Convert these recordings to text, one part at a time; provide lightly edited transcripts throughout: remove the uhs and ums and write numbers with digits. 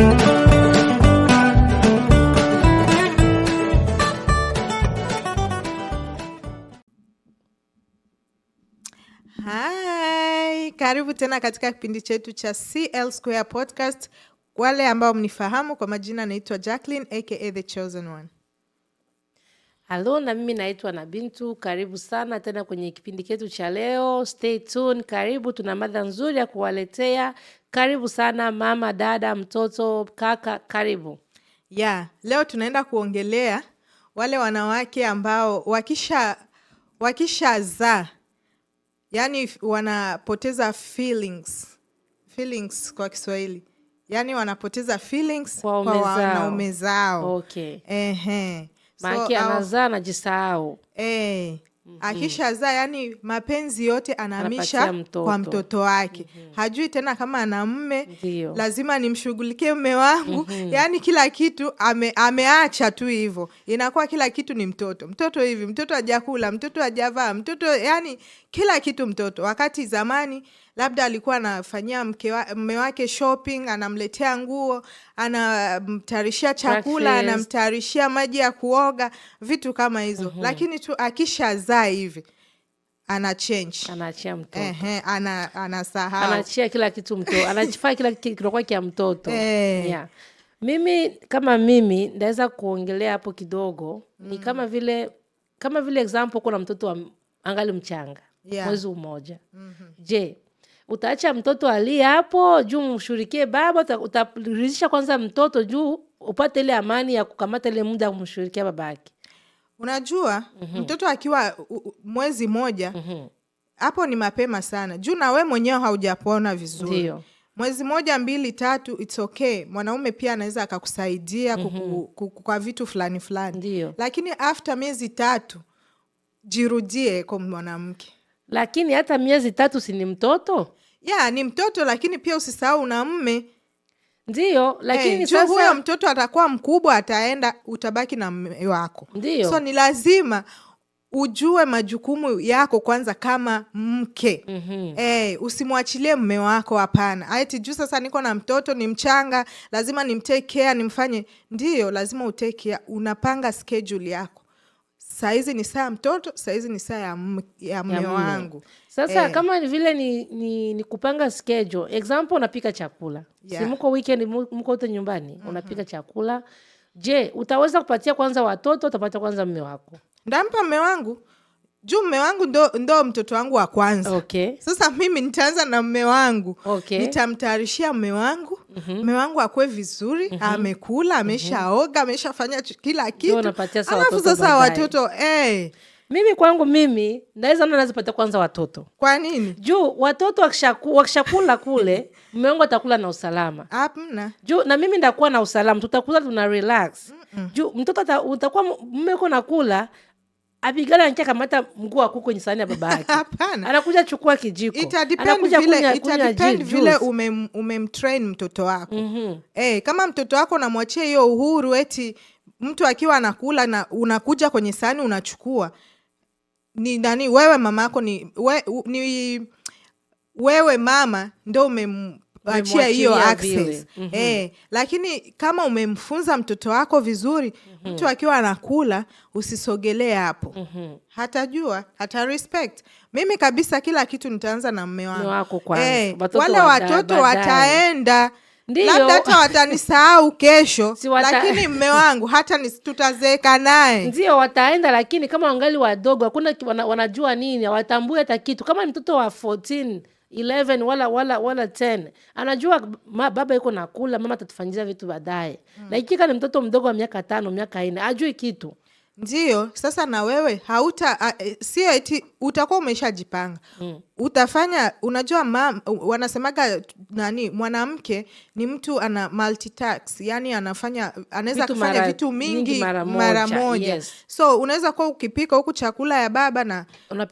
Hi, karibu tena katika kipindi chetu cha CL Square Podcast. Wale ambao mnifahamu kwa majina, naitwa Jacqueline aka The Chosen One. Halo, na mimi naitwa na Bintu. Karibu sana tena kwenye kipindi chetu cha leo. Stay tuned. Karibu, tuna mada nzuri ya kuwaletea. Karibu sana mama, dada, mtoto, kaka, karibu. Leo tunaenda kuongelea wale wanawake ambao wakishazaa, yani wanapoteza feelings kwa Kiswahili. Yani wanapoteza feelings kwa wanaume zao. Okay. So, anazaa anajisahau. Akishazaa yani mapenzi yote anahamisha kwa mtoto wake. Hajui tena kama ana mume, lazima nimshughulikie mume wangu. Yani kila kitu ameacha tu hivyo. Inakuwa kila kitu ni mtoto. Mtoto hivi, mtoto hajakula, mtoto hajavaa, mtoto yani kila kitu mtoto. Wakati zamani labda alikuwa anafanyia mume wake shopping, anamletea nguo, anamtarishia chakula, anamtarishia maji ya kuoga, vitu kama hizo. Lakini tu akishazaa hivi anaachia mtoto. Anasahau. Anaachia kila kitu mtoto. Anachifanya kila kitu kinakuwa kia mtoto. Mimi kama mimi ndaweza kuongelea hapo kidogo. Ni kama vile example, kuna mtoto angali mchanga. Mwezi mmoja. Je, utaacha mtoto alie hapo juu mshurikie baba? Utaridhisha kwanza mtoto juu upate ile amani ya kukamata ile muda kumshurikia babake? Unajua, mtoto akiwa mwezi moja, hapo ni mapema sana. Juu na we mwenyewe haujapona vizuri. Ndiyo. Mwezi moja, 2, 3, it's okay. Mwanaume pia anaweza akakusaidia kwa vitu fulani fulani. Ndiyo. Lakini after miezi 3, jirudie kwa mwanamke. Lakini hata miezi 3 si ni mtoto? Ni mtoto, lakini pia usisahau una mume. Ndiyo, lakini sasa huyo mtoto atakuwa mkubwa, ataenda, utabaki na mume wako. Ndiyo. So ni lazima ujue majukumu yako kwanza kama mke. Usimwachilie mume wako, hapana. Ati juu sasa niko na mtoto, ni mchanga, lazima nimtake care, nimfanye. Ndiyo, lazima utake care. Unapanga schedule yako. Saizi ni saa mtoto, saizi ni saa ya mume wangu. Sasa kama vile ni kupanga schedule. Example, unapika chakula. Si mko weekend, mko wote nyumbani, unapika chakula. Je, utaweza kupatia kwanza watoto, utapatia kwanza mume wako? Ndampa mume wangu. Juu mume wangu ndo mtoto wangu wa kwanza. Okay. Sasa mimi nitaanza na mume wangu. Okay. Nitamtayarishia mume wangu. Mume wangu akue vizuri, amekula, ameshaoga, ameshafanya kila kitu. Alafu sasa watoto Mimi kwangu naweza pata kwanza watoto. Kwa nini? Juu watoto wakishakula kule, mume wangu atakula na usalama. Hapana. Juu na mimi ndakuwa na usalama, tutakula tuna relax. Juu mtoto utakuwa mume wako nakula, apigana nikia kamata mguu wa kuku kwenye sahani ya baba yake. Hapana. Anakuja chukua kijiko. Itadepend vile umemtrain mtoto wako. Kama mtoto wako unamwachia hiyo uhuru, eti mtu akiwa anakula na unakuja kwenye sahani unachukua, ni nani wewe? Mama yako ni wewe mama ndo umemwachia hiyo access. Lakini kama umemfunza mtoto wako vizuri, mtu akiwa anakula usisogelee hapo. Hatajua, hata respect. Mimi kabisa kila kitu nitaanza na mume wangu. Wale watoto wataenda. Ndiyo. Labda hata watanisahau kesho, lakini mume wangu hata tutazeeka naye. Ndiyo, wataenda, lakini kama wangali wadogo, hakuna wanajua nini, hawatambui hata kitu. Kama ni mtoto wa 14, 11 wala 10, anajua baba yuko nakula, mama atatufanyia vitu baadaye. Lakini ni mtoto mdogo wa miaka 5, miaka 4, ajui kitu. Ndiyo, sasa na wewe sio eti utakuwa umeshajipanga. Utafanya, unajua wanasemaga mwanamke ni mtu ana multitask, yani anaweza kufanya vitu mingi mara moja. Yes. So unaweza kuwa ukipika huku chakula ya baba na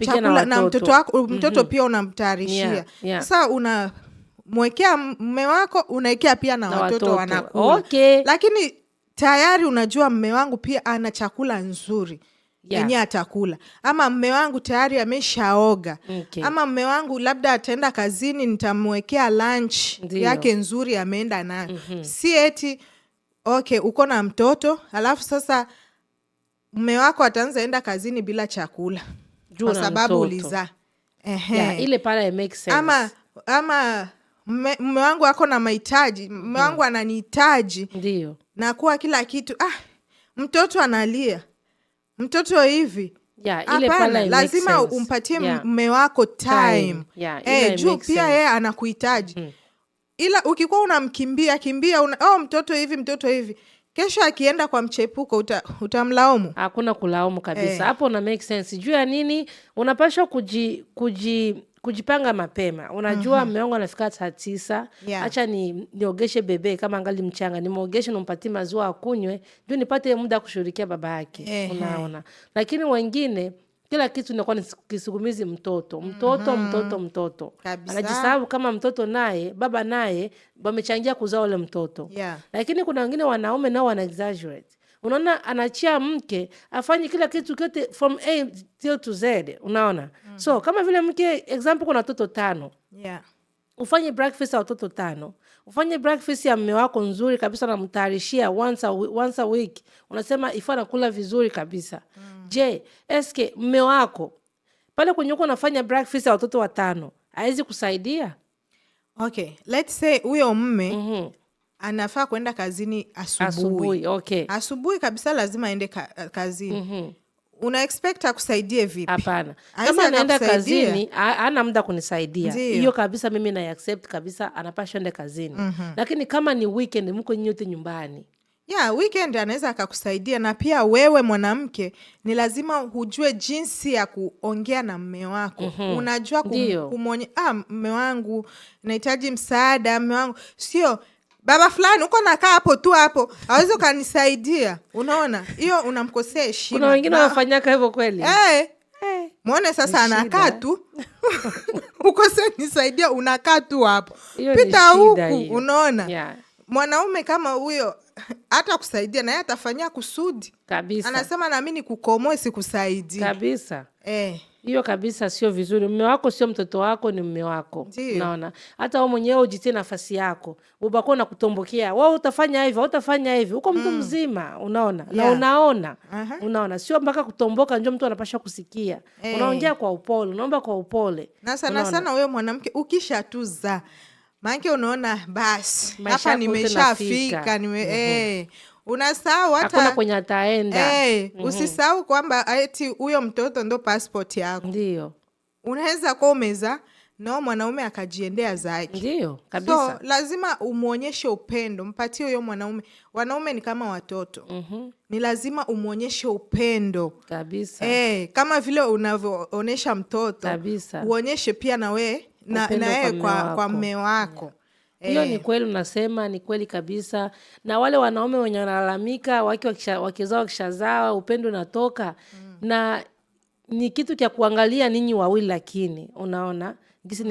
chakula na mtoto wako, mtoto pia unamtayarishia. Sasa unamwekea mume wako, unaekea pia na watoto wanakula. Okay. Lakini tayari unajua mume wangu pia ana chakula nzuri. yenye atakula, ama mme wangu tayari ameshaoga, ama mme wangu labda ataenda kazini, nitamwekea lunch yake nzuri ameenda nayo. Si eti okay uko na mtoto alafu sasa mme wako ataanza enda kazini bila chakula kwa sababu ulizaa. Ile pale make sense. Ama mme wangu ako na mahitaji, mme wangu ananihitaji, ndio na kuwa kila kitu, mtoto analia, mtoto hivi. Ile pale lazima umpatie mme wako time. Juu pia yeye anakuhitaji. Ila ukikuwa unamkimbia mtoto hivi mtoto hivi, kesho akienda kwa mchepuko utamlaumu. Hakuna kulaumu kabisa. Hapo una make sense. Juu ya nini unapaswa kujipanga mapema. Unajua mume wangu anafika saa 9, acha niogeshe bebe kama angali mchanga, nimuogeshe nimpatie maziwa akunywe ndio nipate muda kushirikia baba yake. Unaona? Lakini wengine kila kitu inakuwa ni kisugumizi mtoto. Anajisahau kama mtoto naye, baba naye wamechangia kuzaa ule mtoto. Lakini kuna wengine wanaume nao wana exaggerate. Unaona anachia mke afanye kila kitu kyote from A till to Z. Unaona? So kama vile mke example kuna watoto 5. Ufanye breakfast ya watoto 5. Ufanye breakfast ya mume wako nzuri kabisa, na mtayarishia once a week. Unasema ifana kula vizuri kabisa. Je, eske mume wako pale kwenye uko unafanya breakfast ya watoto 5 haizi kusaidia? Okay, let's say huyo mume anafaa kwenda kazini asubuhi. Asubuhi kabisa lazima aende kazini. Una expect akusaidie vipi? Hapana. Kama anaenda kazini hana muda kunisaidia, hiyo kabisa mimi na accept kabisa, anapaswa ende kazini. Lakini kama ni weekend mko nyote nyumbani, weekend anaweza akakusaidia. Na pia wewe mwanamke ni lazima ujue jinsi ya kuongea na mme wako. Unajua kumwonye mme wangu nahitaji msaada, mme wangu sio baba fulani uko nakaa hapo tu hapo hawezi kanisaidia. Unaona? Hiyo unamkosea heshima. Kuna wengine wanafanyaka hivyo kweli. Muone sasa anakaa tu ukose nisaidia, unakaa tu hapo. Pita huku. Unaona? Mwanaume kama huyo hata kusaidia na yeye atafanyia kusudi kabisa. Anasema na mimi nikukomoe sikusaidii kabisa. Hiyo kabisa sio vizuri. Mume wako sio mtoto wako, ni mume wako. Unaona? Hata wewe mwenyewe ujitie nafasi yako. Ubako na kutombokea. Wewe utafanya hivi, uko mtu mzima, unaona? Na unaona. Unaona? Sio mpaka kutomboka ndio mtu anapaswa kusikia. Unaongea kwa upole, unaomba kwa upole. Na sana wewe mwanamke ukishatuza, maana unaona basi hapa nimeshafika, unasahau hata hakuna kwenye ataenda. Usisahau kwamba eti huyo mtoto ndo passport yako. Ndio. Unaweza kuomeza na mwanaume akajiendea zake. Ndio, kabisa. So lazima umuonyeshe upendo, mpatie huyo mwanaume. Wanaume ni kama watoto. Ni lazima umuonyeshe upendo. Kabisa. Kama vile unavyoonesha mtoto, kabisa, uonyeshe pia na wewe na kwa mme wako. Hiyo ni kweli, unasema ni kweli kabisa. Na wale wanaume wenye wanalalamika wakizao wakishazaa upendo natoka, na ni kitu cha kuangalia ninyi wawili. Lakini unaona gisi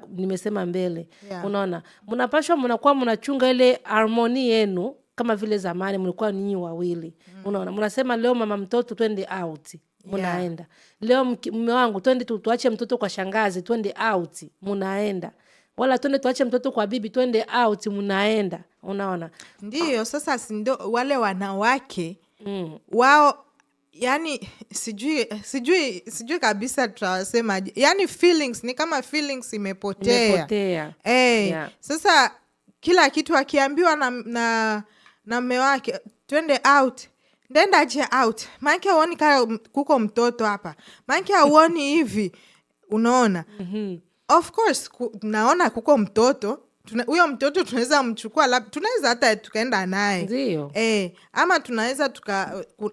nimesema mbele, unaona mnapashwa mnakuwa mnachunga ile harmony yenu kama vile zamani mlikuwa ninyi wawili. Unaona, mnasema leo mama mtoto twende out, mnaenda. Leo mume wangu twende tuache mtoto kwa shangazi, twende out, mnaenda. Wala twende tuache mtoto kwa bibi, twende out, mnaenda. Unaona? Ndio sasa ndio wale wanawake wao, yani sijui kabisa tutawasema. Yani feelings ni kama feelings imepotea. Sasa kila kitu akiambiwa na mume wake twende out, ndenda aje out. Maana huoni kama kuko mtoto hapa. Maana huoni hivi. Unaona? Of course naona kuko mtoto. Huyo mtoto tunaweza mchukua, tunaweza hata tukaenda naye. Ndio. Ama tunaweza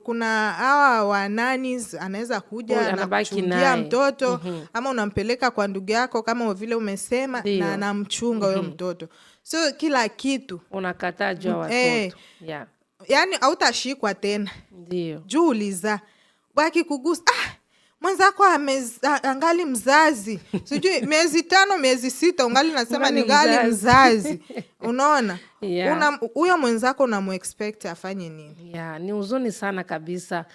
kuna hawa wananis anaweza kuja na kuchungia mtoto. Ama unampeleka kwa ndugu yako kama vile umesema. Dio. Na anamchunga huyo mtoto. So kila kitu unakataa jua watoto. Yani hautashikwa tena. Ndio. Juu uliza baki kugusa mwenzako angali mzazi. Sijui miezi 5 miezi 6 ungali nasema ni ngali mzazi. Unaona? Huyo mwenzako unamuexpect afanye nini? Ni huzuni sana kabisa.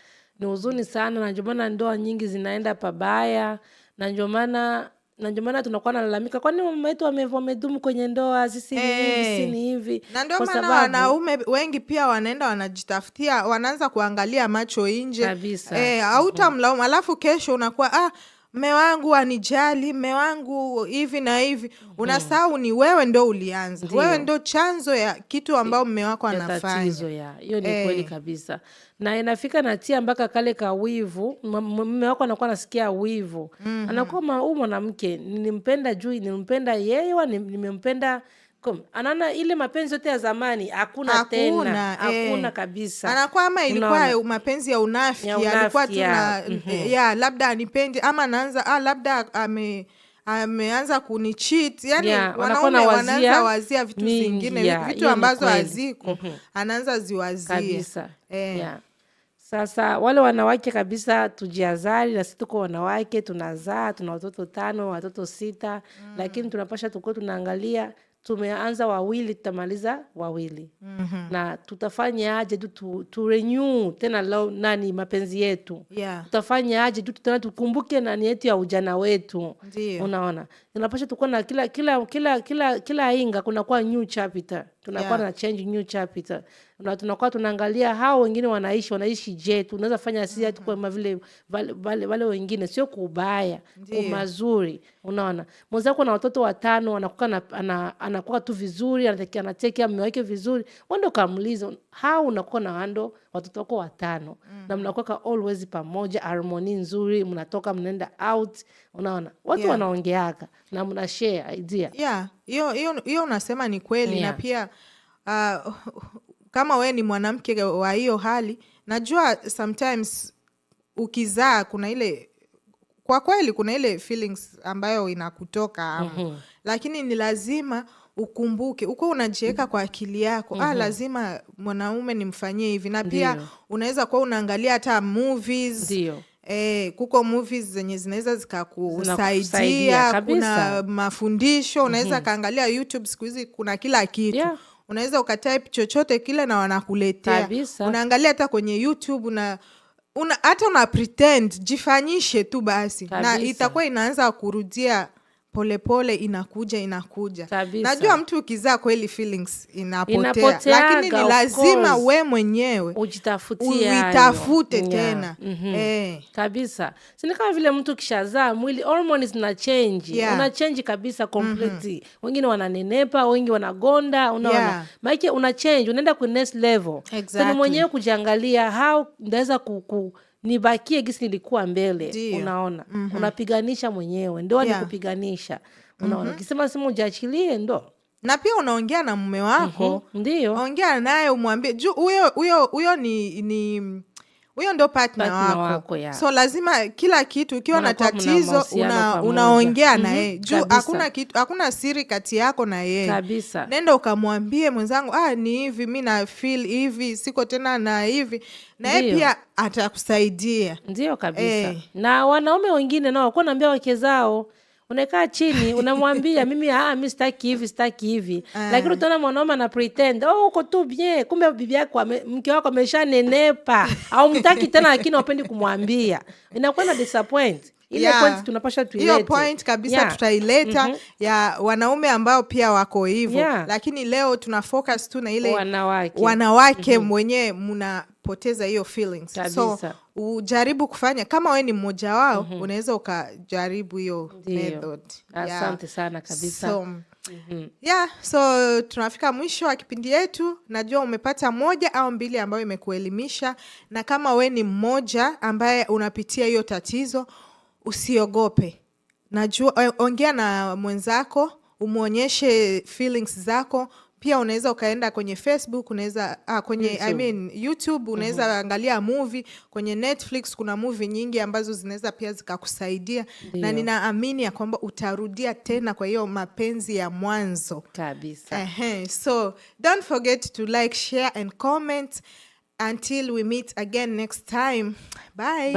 ni huzuni sana, na ndio maana ndoa nyingi zinaenda pabaya, na ndio maana tunakuwa nalalamika, kwani mama yetu wamedumu kwenye ndoa, sisi ni hivi, sisi ni hivi. Na ndio maana wanaume wengi pia wanaenda wanajitafutia, wanaanza kuangalia macho nje. Hautamlaumu, alafu kesho unakuwa mme wangu anijali, mme wangu hivi na hivi. Unasahau ni wewe ndo ulianza. Wewe ndo chanzo ya kitu ambao mme wako anafanya. Hiyo ni kweli kabisa. Na inafika natia mpaka kale ka wivu, mme wako anakuwa nasikia wivu. Anakuwa huyu mwanamke nilimpenda yeye au nimempenda. Anaona ile mapenzi yote ya zamani hakuna tena, hakuna kabisa. Anakuwa ama ilikuwa mapenzi ya unafiki, alikuwa labda anipendi, ama anaanza labda ameanza kunicheat, yani wanaume wanaanza wazia vitu vingine, vitu ambazo haziko, anaanza ziwazia kabisa. Sasa wale wanawake kabisa tujiazari, na sisi tuko wanawake, tunazaa, tuna watoto 5, watoto 6, lakini tunapasha tuko tunaangalia tumeanza wawili, tutamaliza wawili. Na tutafanya aje tu renew tena mapenzi yetu. Tutafanya aje tena tukumbuke nani yetu ya ujana wetu. Unaona? Tunapaswa tuko na kila inga kuna kwa new chapter. Tunakuwa na change new chapter. Na tunakuwa tunaangalia hao wengine wanaishi je, tunaweza fanya sisi tu kama vile wale wengine, sio kubaya, kwa mazuri. Unaona? Mwenzako na watoto 5 anakuwa tu vizuri, anatekea mume wake vizuri. Wando kamuliza hao unakuwa na watoto wako 5 na mnakuwa always pamoja, harmony nzuri, mnatoka mnaenda out. Unaona? Watu wanaongeaka na mna share idea. Hiyo unasema ni kweli. Na pia kama we ni mwanamke wa hiyo hali, najua sometimes ukizaa kuna ile, kwa kweli kuna ile feelings ambayo inakutoka lakini ni lazima ukumbuke, uko unajiweka kwa akili yako, lazima mwanaume nimfanyie hivi. Na pia unaweza kuwa unaangalia hata movies. Kuko movies zenye zinaweza zikakusaidia, kuna mafundisho, unaweza kaangalia YouTube, siku hizi kuna kila kitu. Unaweza ukatype chochote kile na wanakuletea. Unaangalia hata kwenye YouTube, hata una pretend, jifanyishe tu basi. Na itakuwa inaanza kurudia polepole, inakuja. Najua mtu ukizaa kweli feelings inapotea, lakini ni lazima we mwenyewe uitafute tena. Kabisa. Sini kama vile mtu kishazaa mwili hormones na change, una change kabisa completely. Wengine wananenepa, wengine wanagonda, unaona. Maana una change, unaenda ku next level. Sasa mwenyewe kujiangalia how ndaweza nibakie gisi nilikuwa mbele. Unaona? Unapiganisha mwenyewe, ndio ni kupiganisha. Unaona? Ukisema simu ujiachilie ndo. Na pia unaongea na mume wako. Ndio. Ongea naye umwambie huyo ni huyo ndo partner wako. So lazima kila kitu ukiwa na tatizo unaongea na yeye. Hakuna siri kati yako na yeye. Kabisa. Nenda ukamwambie mwenzangu, ni hivi, mimi na feel hivi, siko tena na hivi. Na yeye pia atakusaidia. Ndio kabisa. Na wanaume wengine nao wako naambia wake zao, unakaa chini unamwambia mimi sitaki hivi. Lakini utaona mwanaume ana pretend uko tu bien, kumbe bibi yako mke wako ameshanenepa au mtaki tena, lakini upendi kumwambia. Inakuwa na disappoint. Ile point tunapasha tuilete. Hiyo point kabisa tutaileta ya wanaume ambao pia wako hivyo. Lakini leo tuna focus tu na ile wanawake mwenyewe mnapoteza hiyo feelings. So ujaribu kufanya kama we ni mmoja wao, unaweza ukajaribu hiyo method. Asante sana kabisa. So tunafika mwisho wa kipindi yetu. Najua umepata 1 au 2 ambayo imekuelimisha, na kama we ni mmoja ambaye unapitia hiyo tatizo, usiogope. Najua ongea na mwenzako, umuonyeshe feelings zako. Pia unaweza ukaenda kwenye Facebook, unaweza kwenye YouTube, unaweza angalia movie. Kwenye Netflix kuna movie nyingi ambazo zinaweza pia zikakusaidia. Na ninaamini ya kwamba utarudia tena kwa hiyo mapenzi ya mwanzo kabisa. So don't forget to like, share and comment. Until we meet again next time. Bye.